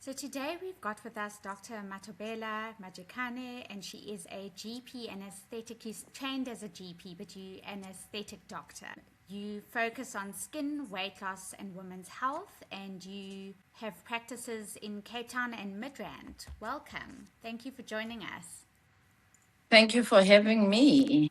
So today we've got with us Dr. Mathobela Matjekane, and she is a GP and aesthetic. She's trained as a GP, but you an aesthetic doctor. You focus on skin, weight loss, and women's health, and you have practices in Cape Town and Midrand. Welcome. Thank you for joining us. Thank you for having me.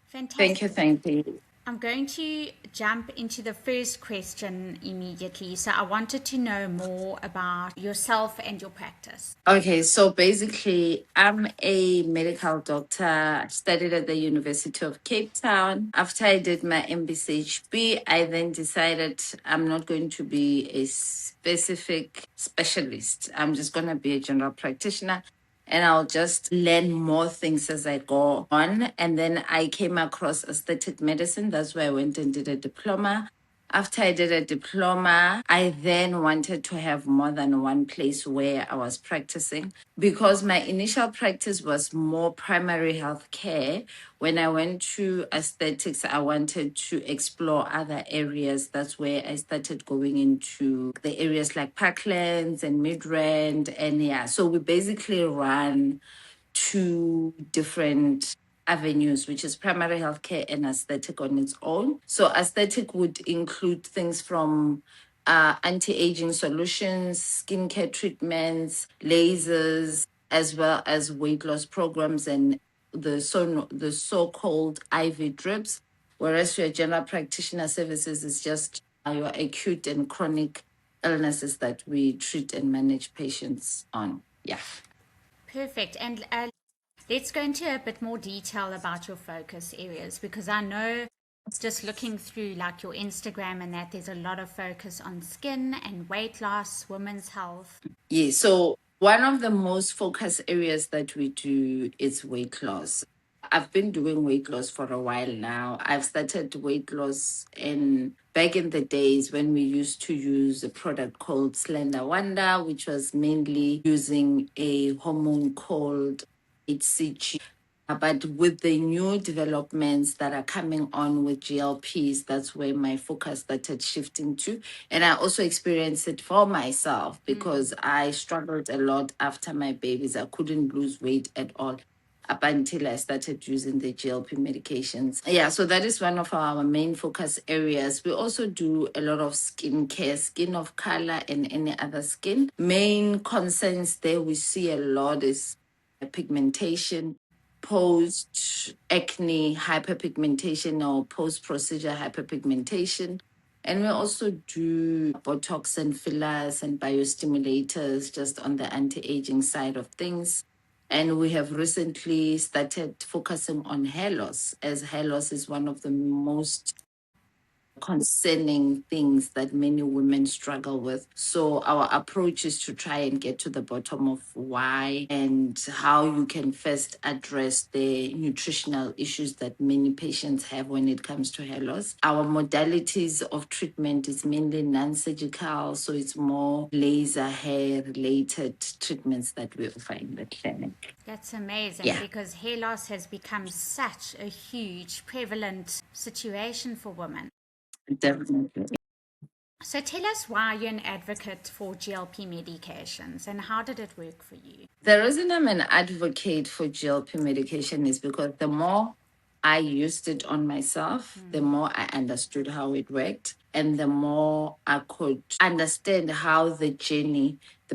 Fantastic. Thank you. I'm going to jump into the first question immediately. So I wanted to know more about yourself and your practice. Okay, so basically, I'm a medical doctor. I studied at the University of Cape Town. After I did my MBCHB, I then decided I'm not going to be a specific specialist. I'm just going to be a general practitioner. And I'll just learn more things as I go on. And then I came across aesthetic medicine. That's where I went and did a diploma. After I did a diploma, I then wanted to have more than one place where I was practicing because my initial practice was more primary health care. When I went to aesthetics, I wanted to explore other areas. That's where I started going into the areas like Parklands and Midrand. And yeah, so we basically run two different avenues, which is primary healthcare and aesthetic on its own. So aesthetic would include things from anti-aging solutions, skincare treatments, lasers, as well as weight loss programs and the so-called IV drips. Whereas your general practitioner services is just your acute and chronic illnesses that we treat and manage patients on. Yeah. Perfect. And let's go into a bit more detail about your focus areas, because I know just looking through like your Instagram and that there's a lot of focus on skin and weight loss, women's health. Yeah, so one of the most focused areas that we do is weight loss. I've been doing weight loss for a while now. I've started weight loss back in the days when we used to use a product called Slender Wonder, which was mainly using a hormone called HCG. But with the new developments that are coming on with GLPs, that's where my focus started shifting to. And I also experienced it for myself because I struggled a lot after my babies. I couldn't lose weight at all up until I started using the GLP medications. Yeah, so that is one of our main focus areas. We also do a lot of skincare, skin of color, and any other skin. Main concerns there we see a lot is pigmentation, post acne hyperpigmentation or post procedure hyperpigmentation. And we also do Botox and fillers and biostimulators just on the anti-aging side of things. And we have recently started focusing on hair loss, as hair loss is one of the most concerning things that many women struggle with. So our approach is to try and get to the bottom of why and how you can first address the nutritional issues that many patients have when it comes to hair loss. Our modalities of treatment is mainly non-surgical, so it's more laser hair related treatments that we offer in the clinic. That's amazing, because hair loss has become such a huge, prevalent situation for women. Definitely. So tell us why you're an advocate for GLP medications and how did it work for you? The reason I'm an advocate for GLP medication is because the more I used it on myself, the more I understood how it worked, and the more I could understand how the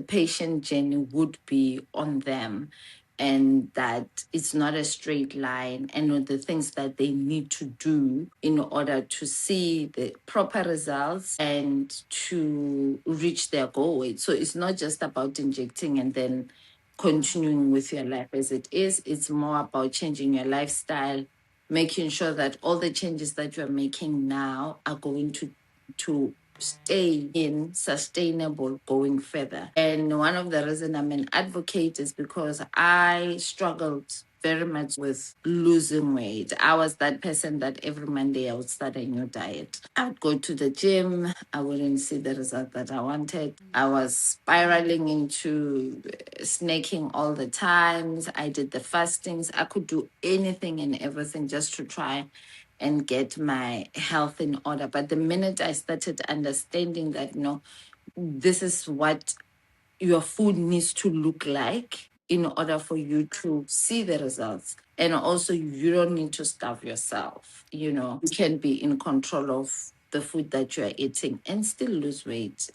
patient journey would be on them, and that it's not a straight line, and the things that they need to do in order to see the proper results and to reach their goal weight. So it's not just about injecting and then continuing with your life as it is. It's more about changing your lifestyle, making sure that all the changes that you're making now are going to stay in sustainable going further. And one of the reasons I'm an advocate is because I struggled very much with losing weight. I was that person that every Monday I would start a new diet. I would go to the gym. I wouldn't see the result that I wanted. I was spiraling into snacking all the times. I did the fastings. I could do anything and everything just to try and get my health in order. But the minute I started understanding that, this is what your food needs to look like in order for you to see the results. And also, you don't need to starve yourself. You can be in control of the food that you are eating and still lose weight.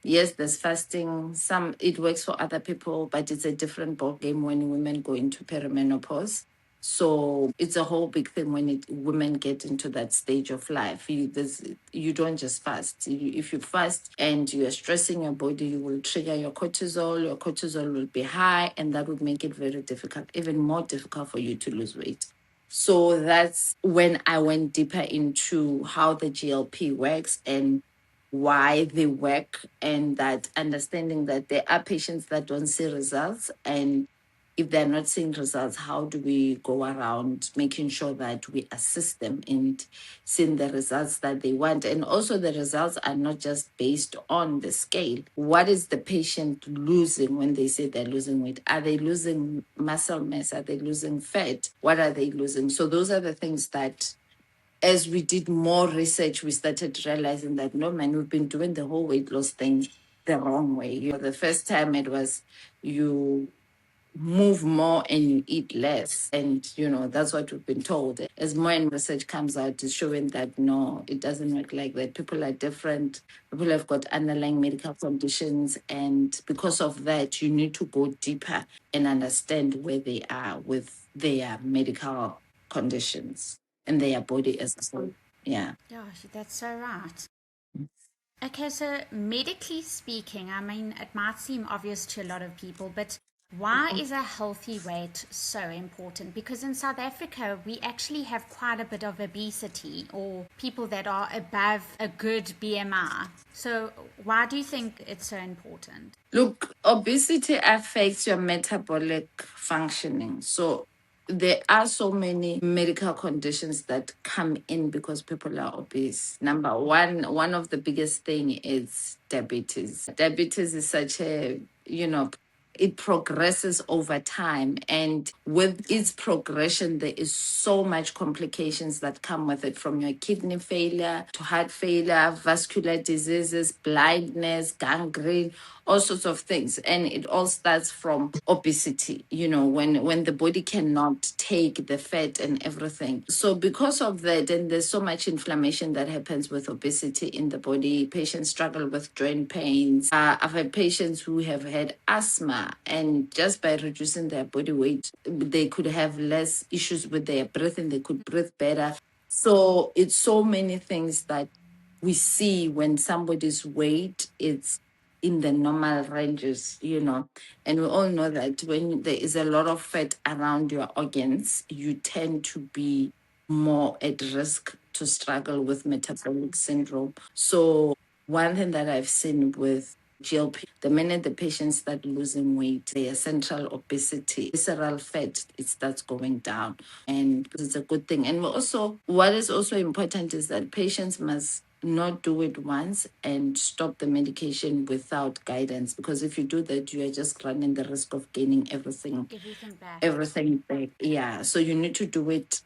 Yes, there's fasting. It works for other people, but it's a different ballgame when women go into perimenopause. So it's a whole big thing when women get into that stage of life. You don't just fast. If you fast and you are stressing your body, you will trigger your cortisol. Your cortisol will be high, and that would make it very difficult, even more difficult for you to lose weight. So that's when I went deeper into how the GLP works and why they work, and that understanding that there are patients that don't see results, and if they're not seeing results, how do we go around making sure that we assist them in seeing the results that they want? And also, the results are not just based on the scale. What is the patient losing when they say they're losing weight? Are they losing muscle mass? Are they losing fat? What are they losing? So those are the things that, as we did more research, we started realizing that no, man, we've been doing the whole weight loss thing the wrong way. The first time it was you move more and you eat less. And, that's what we've been told. As more and research comes out, it's showing that no, it doesn't work like that. People are different. People have got underlying medical conditions. And because of that, you need to go deeper and understand where they are with their medical conditions and their body as a whole. Yeah. Gosh, that's so right. Okay, so medically speaking, I mean, it might seem obvious to a lot of people, but why is a healthy weight so important? Because in South Africa, we actually have quite a bit of obesity, or people that are above a good BMI. So why do you think it's so important? Look, obesity affects your metabolic functioning. So there are so many medical conditions that come in because people are obese. Number one of the biggest thing is diabetes. Diabetes is such a, it progresses over time, and with its progression there is so much complications that come with it, from your kidney failure to heart failure, vascular diseases, blindness, gangrene, all sorts of things. And it all starts from obesity, when the body cannot take the fat and everything. So because of that, and there's so much inflammation that happens with obesity in the body, patients struggle with joint pains. I've had patients who have had asthma, and just by reducing their body weight, they could have less issues with their breathing, they could breathe better. So it's so many things that we see when somebody's weight is in the normal ranges, and we all know that when there is a lot of fat around your organs, you tend to be more at risk to struggle with metabolic syndrome. So one thing that I've seen with GLP, the minute the patients start losing weight, their central obesity, visceral fat, it starts going down. And it's a good thing. And what is also important is that patients must not do it once and stop the medication without guidance, because if you do that, you are just running the risk of gaining everything back. Yeah, so you need to do it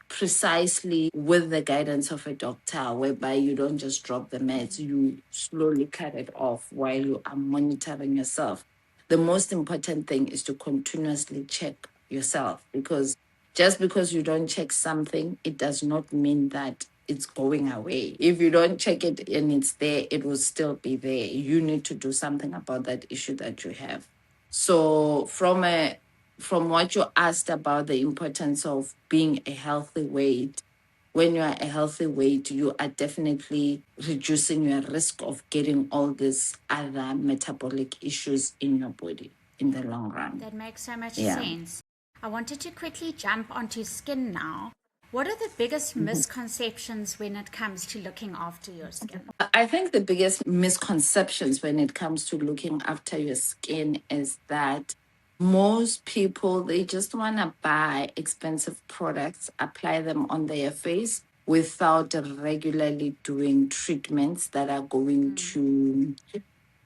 precisely with the guidance of a doctor, whereby you don't just drop the meds, you slowly cut it off while you are monitoring yourself. The most important thing is to continuously check yourself, because just because you don't check something, it does not mean that it's going away. If you don't check it and it's there, it will still be there. You need to do something about that issue that you have. So from what you asked about the importance of being a healthy weight, when you are a healthy weight, you are definitely reducing your risk of getting all these other metabolic issues in your body in the long run. That makes so much sense. I wanted to quickly jump onto skin now. What are the biggest misconceptions when it comes to looking after your skin? I think the biggest misconceptions when it comes to looking after your skin is that most people, they just want to buy expensive products, apply them on their face without regularly doing treatments that are going to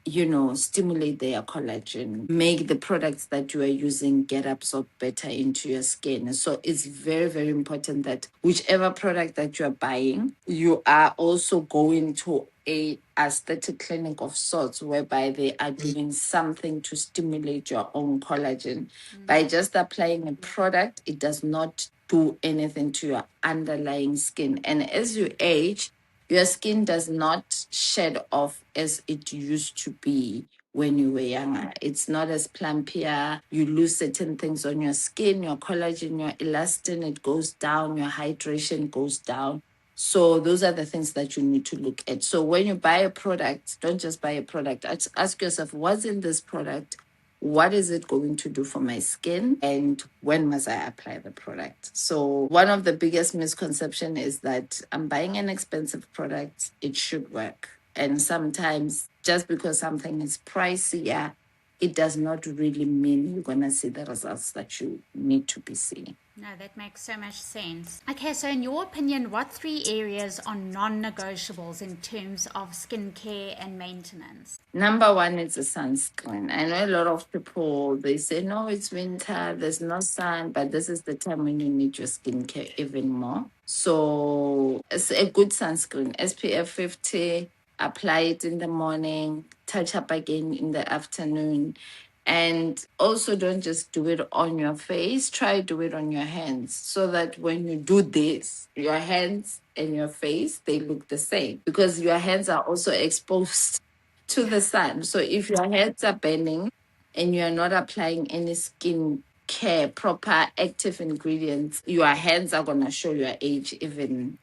stimulate their collagen, make the products that you are using get absorbed better into your skin. So it's very, very important that whichever product that you are buying, you are also going to a aesthetic clinic of sorts whereby they are doing something to stimulate your own collagen. By just applying a product, it does not do anything to your underlying skin. And as you age, your skin does not shed off as it used to be when you were younger. It's not as plumpier. You lose certain things on your skin, your collagen, your elastin, it goes down, your hydration goes down. So those are the things that you need to look at. So when you buy a product, don't just buy a product. Ask yourself, what's in this product? What is it going to do for my skin, and when must I apply the product? So one of the biggest misconception is that I'm buying an expensive product, it should work. And sometimes just because something is pricier, it does not really mean you're going to see the results that you need to be seeing. No, that makes so much sense. Okay, so in your opinion, what 3 areas are non-negotiables in terms of skincare and maintenance? Number 1 is the sunscreen. I know a lot of people, they say, no, it's winter, there's no sun, but this is the time when you need your skincare even more. So it's a good sunscreen, SPF 50, apply it in the morning, touch up again in the afternoon. And also don't just do it on your face, try do it on your hands so that when you do this, your hands and your face, they look the same because your hands are also exposed to the sun. So if your hands are burning and you're not applying any skin care, proper active ingredients, your hands are going to show your age even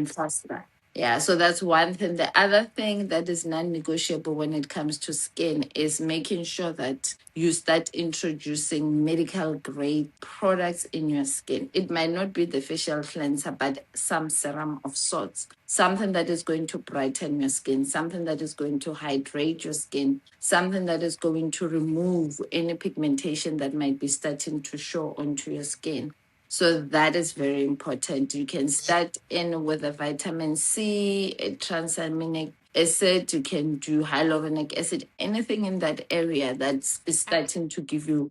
faster. Yeah, so that's one thing. The other thing that is non-negotiable when it comes to skin is making sure that you start introducing medical grade products in your skin. It might not be the facial cleanser, but some serum of sorts. Something that is going to brighten your skin, something that is going to hydrate your skin, something that is going to remove any pigmentation that might be starting to show onto your skin. So that is very important. You can start in with a vitamin C, a transaminic acid, you can do hyaluronic acid, anything in that area that's starting to give you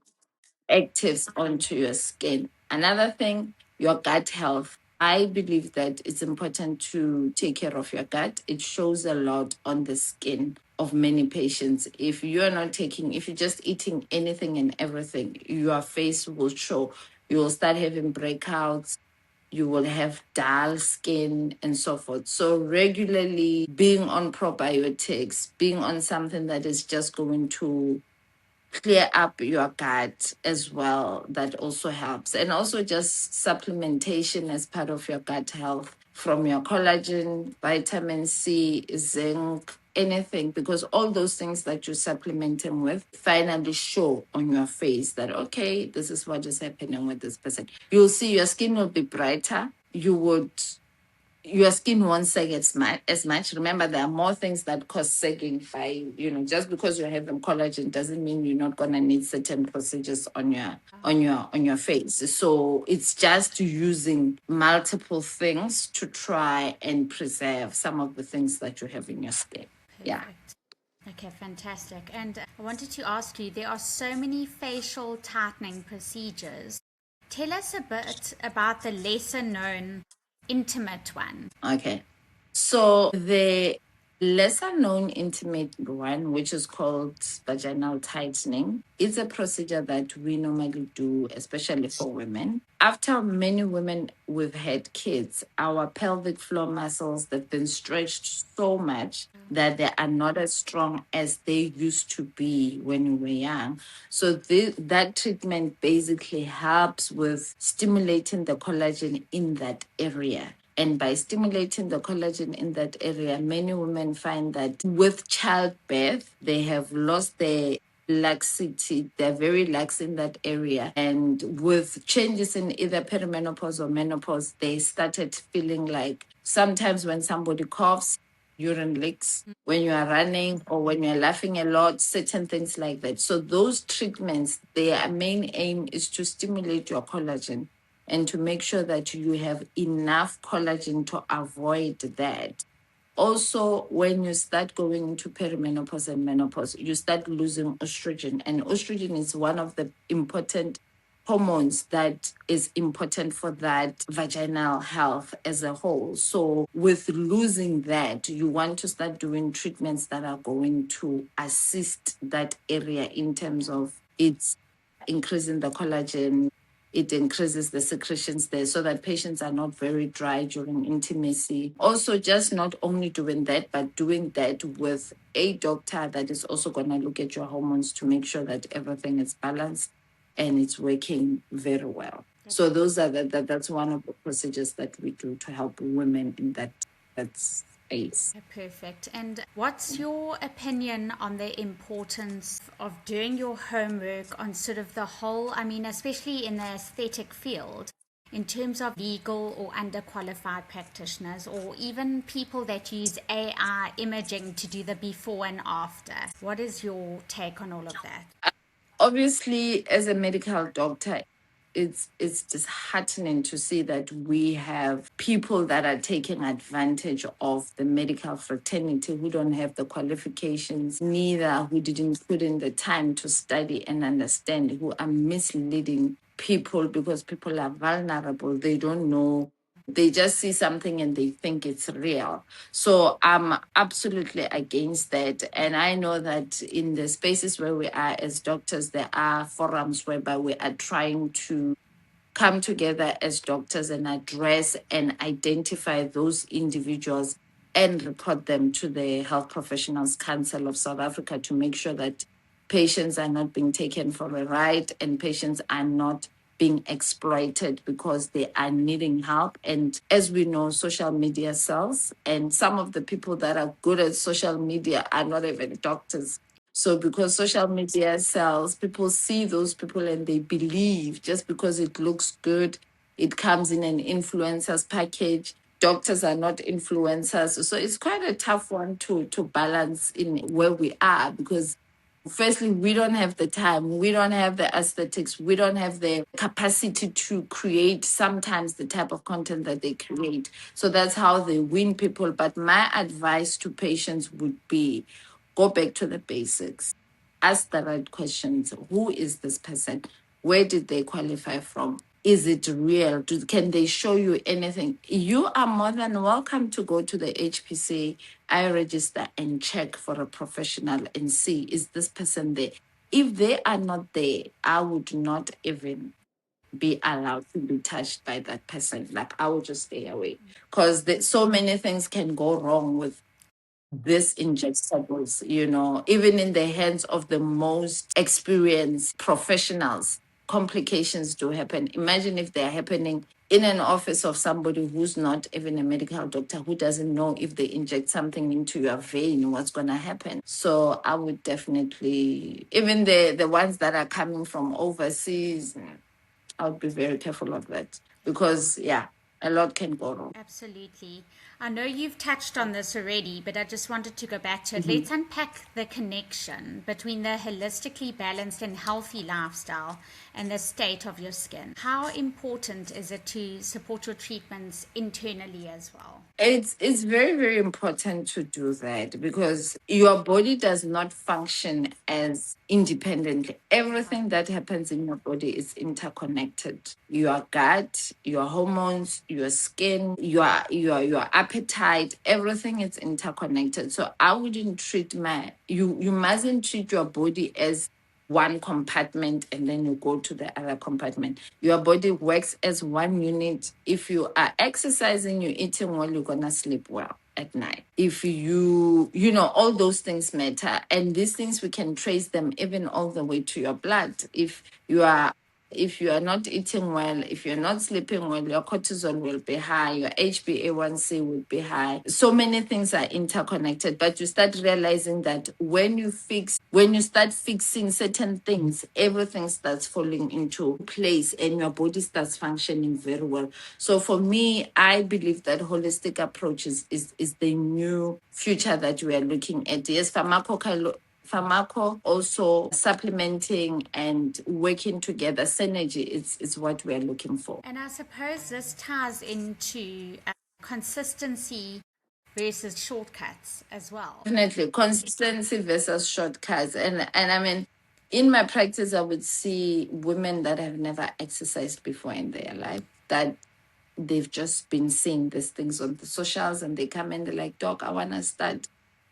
actives onto your skin. Another thing, your gut health. I believe that it's important to take care of your gut. It shows a lot on the skin of many patients. If you're just eating anything and everything, your face will show. You will start having breakouts, you will have dull skin and so forth. So regularly being on probiotics, being on something that is just going to clear up your gut as well, that also helps. And also just supplementation as part of your gut health from your collagen, vitamin C, zinc, anything, because all those things that you're supplementing with finally show on your face that, okay, this is what is happening with this person. You'll see your skin will be brighter. Your skin won't sag as much. Remember, there are more things that cause sagging by, just because you're having collagen doesn't mean you're not gonna need certain procedures on your face. So it's just using multiple things to try and preserve some of the things that you have in your skin. Perfect. Yeah. Okay, fantastic. And I wanted to ask you, there are so many facial tightening procedures. Tell us a bit about the lesser known intimate one. Okay. So the lesser known intimate one, which is called vaginal tightening, is a procedure that we normally do, especially for women. After many women we've had kids, our pelvic floor muscles, they've been stretched so much that they are not as strong as they used to be when we were young. So that treatment basically helps with stimulating the collagen in that area. And by stimulating the collagen in that area, many women find that with childbirth, they have lost their laxity. They're very lax in that area. And with changes in either perimenopause or menopause, they started feeling like sometimes when somebody coughs, urine leaks, when you are running or when you're laughing a lot, certain things like that. So those treatments, their main aim is to stimulate your collagen and to make sure that you have enough collagen to avoid that. Also, when you start going into perimenopause and menopause, you start losing estrogen. And estrogen is one of the important hormones that is important for that vaginal health as a whole. So with losing that, you want to start doing treatments that are going to assist that area in terms of its increasing the collagen. It increases the secretions there so that patients are not very dry during intimacy. Also, just not only doing that, but doing that with a doctor that is also going to look at your hormones to make sure that everything is balanced and it's working very well. So those are that's one of the procedures that we do to help women in that space. Perfect. And what's your opinion on the importance of doing your homework on sort of the whole, I mean, especially in the aesthetic field, in terms of legal or underqualified practitioners, or even people that use AI imaging to do the before and after? What is your take on all of that? Obviously, as a medical doctor, it's disheartening to see that we have people that are taking advantage of the medical fraternity who don't have the qualifications, neither who didn't put in the time to study and understand, who are misleading people because people are vulnerable. They don't know. They just see something and they think it's real. So I'm absolutely against that. And I know that in the spaces where we are as doctors, there are forums whereby we are trying to come together as doctors and address and identify those individuals and report them to the Health Professionals Council of South Africa to make sure that patients are not being taken for a ride and patients are not being exploited because they are needing help. And as we know, social media sells, and some of the people that are good at social media are not even doctors. So because social media sells, people see those people and they believe just because it looks good, it comes in an influencer's package. Doctors are not influencers. So it's quite a tough one to balance in where we are because firstly, we don't have the time, we don't have the aesthetics, we don't have the capacity to create sometimes the type of content that they create. So that's how they win people. But my advice to patients would be go back to the basics, ask the right questions. Who is this person? Where did they qualify from? Is it real? Can they show you anything? You are more than welcome to go to the HPC, I register and check for a professional and see, is this person there? If they are not there, I would not even be allowed to be touched by that person. Like I will just stay away because so many things can go wrong with this injectables, even in the hands of the most experienced professionals, complications do happen. Imagine if they're happening in an office of somebody who's not even a medical doctor, who doesn't know if they inject something into your vein, what's going to happen. So I would definitely, even the ones that are coming from overseas, I would be very careful of that because, yeah, a lot can go wrong. Absolutely. I know you've touched on this already, but I just wanted to go back to it. Mhm. Let's unpack the connection between the holistically balanced and healthy lifestyle and the state of your skin. How important is it to support your treatments internally as well? It's very, very important to do that because your body does not function as independently. Everything that happens in your body is interconnected. Your gut, your hormones, your skin, your appetite, everything is interconnected. So I wouldn't treat you mustn't treat your body as one compartment and then you go to the other compartment. Your body works as one unit. If you are exercising, you're eating well, you're going to sleep well at night. If all those things matter. And these things, we can trace them even all the way to your blood. If you are not eating well, if you're not sleeping well, your cortisol will be high, your HbA1c will be high. So many things are interconnected, but you start realizing that when you start fixing certain things, everything starts falling into place and your body starts functioning very well. So for me, I believe that holistic approach is the new future that we are looking at. Yes, pharmaco also supplementing and working together, synergy is what we're looking for. And I suppose this ties into consistency versus shortcuts as well. Definitely consistency versus shortcuts. And I mean, in my practice, I would see women that have never exercised before in their life, that they've just been seeing these things on the socials, and they come in, they're like, Doc, I want to start.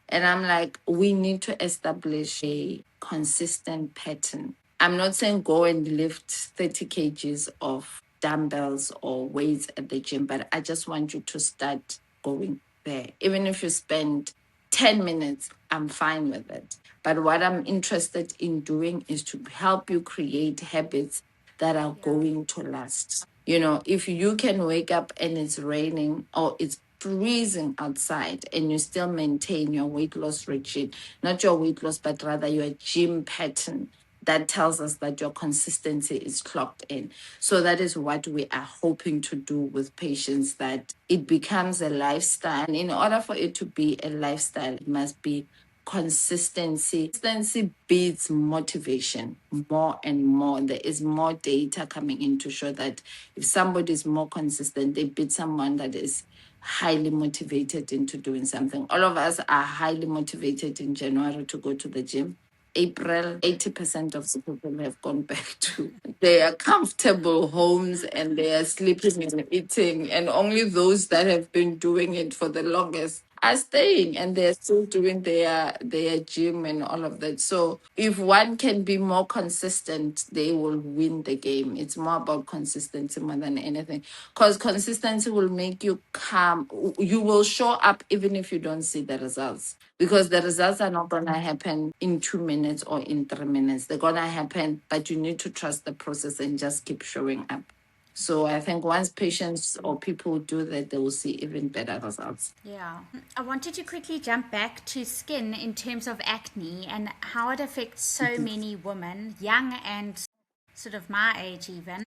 And I'm like, we need to establish a consistent pattern. I'm not saying go and lift 30 kgs of dumbbells or weights at the gym, but I just want you to start going there. Even if you spend 10 minutes, I'm fine with it. But what I'm interested in doing is to help you create habits that are going to last. You know, if you can wake up and it's raining or it's freezing outside and you still maintain your weight loss regime, not your weight loss, but rather your gym pattern, that tells us that your consistency is clocked in. So that is what we are hoping to do with patients, that it becomes a lifestyle. And in order for it to be a lifestyle, it must be consistency. Consistency beats motivation more and more. There is more data coming in to show that if somebody is more consistent, they beat someone that is highly motivated into doing something. All of us are highly motivated in January to go to the gym. April, 80% of the people have gone back to their comfortable homes and they are sleeping and eating. And only those that have been doing it for the longest are staying, and they're still doing their gym and all of that. So if one can be more consistent, they will win the game. It's more about consistency more than anything, because consistency will make you calm. You will show up even if you don't see the results, because the results are not going to happen in 2 minutes or in 3 minutes. They're going to happen, but you need to trust the process and just keep showing up. So I think once patients or people do that, they will see even better results. Yeah. I wanted to quickly jump back to skin in terms of acne and how it affects so many women, young and sort of my age even.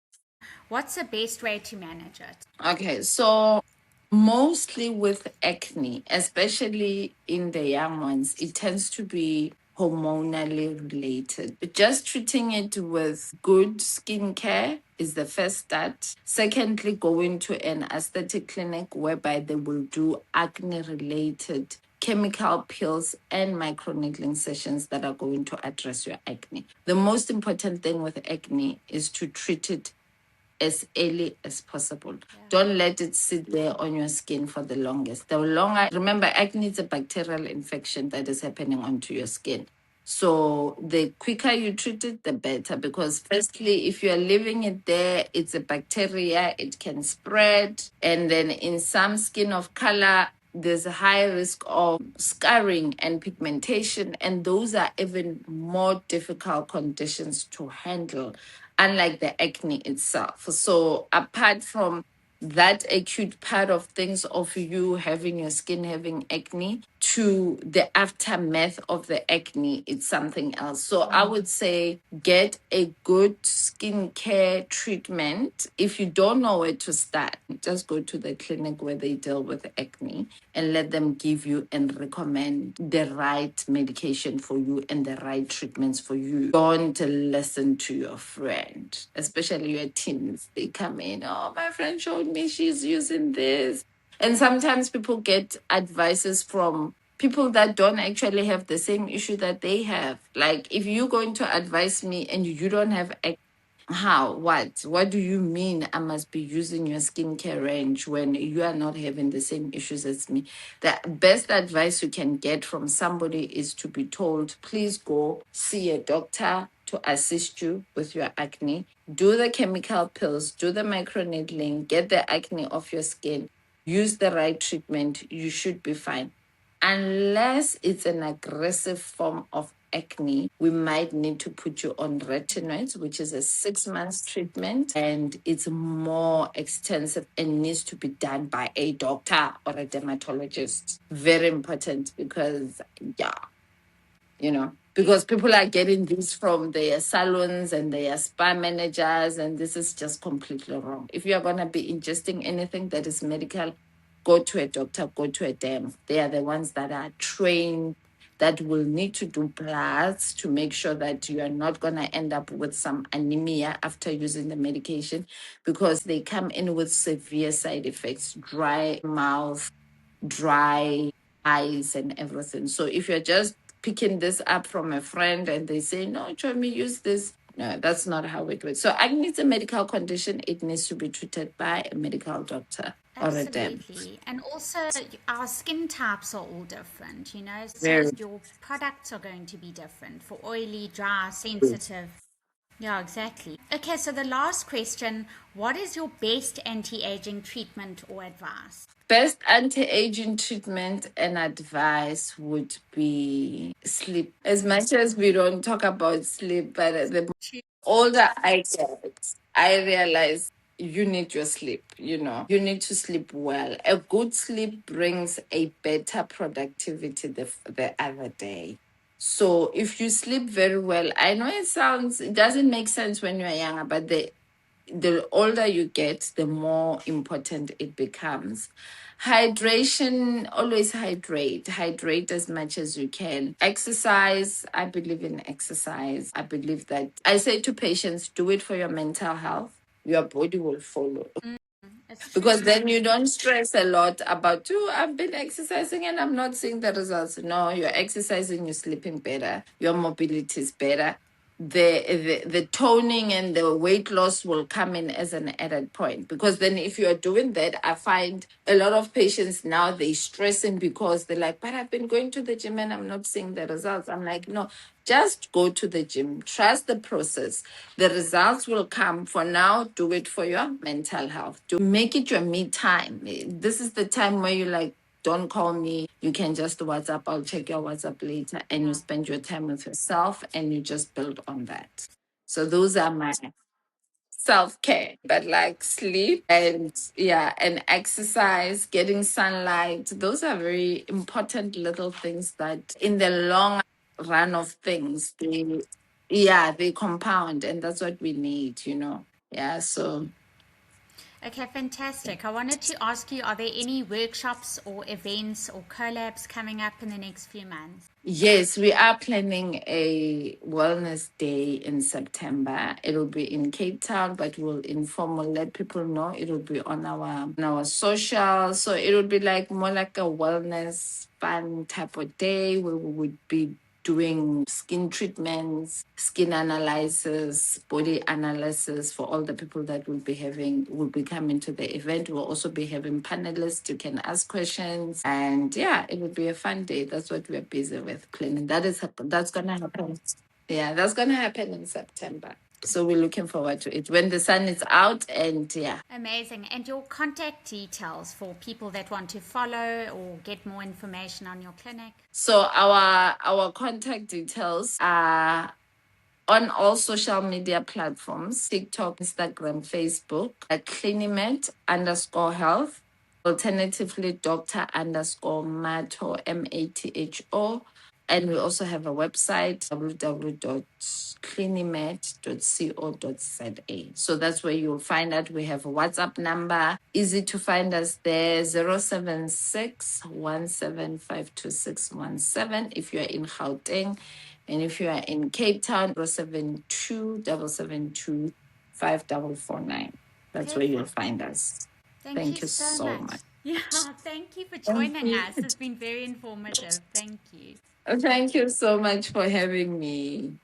What's the best way to manage it? Okay, so mostly with acne, especially in the young ones, it tends to be hormonally related. Just treating it with good skincare is the first start. Secondly, going to an aesthetic clinic whereby they will do acne related chemical peels and microneedling sessions that are going to address your acne. The most important thing with acne is to treat it as early as possible. Don't let it sit there on your skin for the longest. The longer, remember, acne is a bacterial infection that is happening onto your skin. So the quicker you treat it, the better. Because firstly, if you're leaving it there, it's a bacteria, it can spread. And then in some skin of color, there's a high risk of scarring and pigmentation. And those are even more difficult conditions to handle, unlike the acne itself. So apart from that acute part of things of you having your skin having acne to the aftermath of the acne, it's something else. So I would say get a good skincare treatment. If you don't know where to start, just go to the clinic where they deal with acne and let them give you and recommend the right medication for you and the right treatments for you. Don't listen to your friend, especially your teens. They come in, oh, my friend showed me she's using this. And sometimes people get advices from people that don't actually have the same issue that they have. Like, if you're going to advise me and you don't have how? What do you mean I must be using your skincare range when you are not having the same issues as me? The best advice you can get from somebody is to be told, please go see a doctor to assist you with your acne. Do the chemical pills, do the microneedling, get the acne off your skin, use the right treatment, you should be fine. Unless it's an aggressive form of acne, we might need to put you on retinoids, which is a 6 months treatment, and it's more extensive and needs to be done by a doctor or a dermatologist. Very important because, yeah, because people are getting these from their salons and their spa managers, and this is just completely wrong. If you are going to be ingesting anything that is medical, go to a doctor, go to a derm. They are the ones that are trained, that will need to do bloods to make sure that you are not going to end up with some anemia after using the medication, because they come in with severe side effects, dry mouth, dry eyes and everything. So if you're just picking this up from a friend and they say, no, try me, use this. No, that's not how it works. So acne is a medical condition. It needs to be treated by a medical doctor or a derm. Absolutely. And also, our skin types are all different, you know, so Very your products are going to be different for oily, dry, sensitive. Yeah, exactly. Okay, so the last question, what is your best anti aging treatment or advice? best anti-aging treatment and advice would be sleep. As much as we don't talk about sleep, but the older I get, I realize you need your sleep, you need to sleep well. A good sleep brings a better productivity the other day. So if you sleep very well, I know it doesn't make sense when you're younger, but the older you get, the more important it becomes. Hydration, always hydrate as much as you can. Exercise, I believe in exercise. I believe that I say to patients, do it for your mental health. Your body will follow. It's Because true. then you don't stress a lot about, oh, I've been exercising and I'm not seeing the results. No, you're exercising, you're sleeping better, your mobility is better. The toning and the weight loss will come in as an added point, because then if you're doing that, I find a lot of patients now, they stressing because they're like, but I've been going to the gym and I'm not seeing the results. I'm like, no, just go to the gym, trust the process. The results will come. For now, do it for your mental health. Do make it your me time. This is the time where you like, don't call me. You can just WhatsApp. I'll check your WhatsApp later. And you spend your time with yourself and you just build on that. So those are my self-care, but like sleep and yeah, and exercise, getting sunlight, those are very important little things that in the long run of things, they compound, and that's what we need. Yeah, so Okay, fantastic. I wanted to ask you, are there any workshops or events or collabs coming up in the next few months? yes, we are planning a wellness day in September. It'll be in Cape Town, but we'll let people know. It'll be on our social. So it'll be like more like a wellness fun type of day where we would be doing skin treatments, skin analysis, body analysis for all the people that will be coming to the event. We'll also be having panelists. You can ask questions, and yeah, it would be a fun day. That's what we're busy with planning. That's gonna happen. Yeah, that's gonna happen in September. So we're looking forward to it when the sun is out, and yeah. Amazing. And your contact details for people that want to follow or get more information on your clinic? So our contact details are on all social media platforms: TikTok, Instagram, Facebook, at CliniMed_health. Alternatively, Dr. _Matho, Matho. And we also have a website, www.clinimed.co.za. So that's where you'll find out. We have a WhatsApp number. Easy to find us there, 076 1752 if you're in Gauteng. And if you are in Cape Town, 072 772 5449. That's where you'll find us. Thank you Thank you so so much. much. Yeah, thank you for Thank joining you. us. It's been very informative. Thank you. Thank you so much for having me.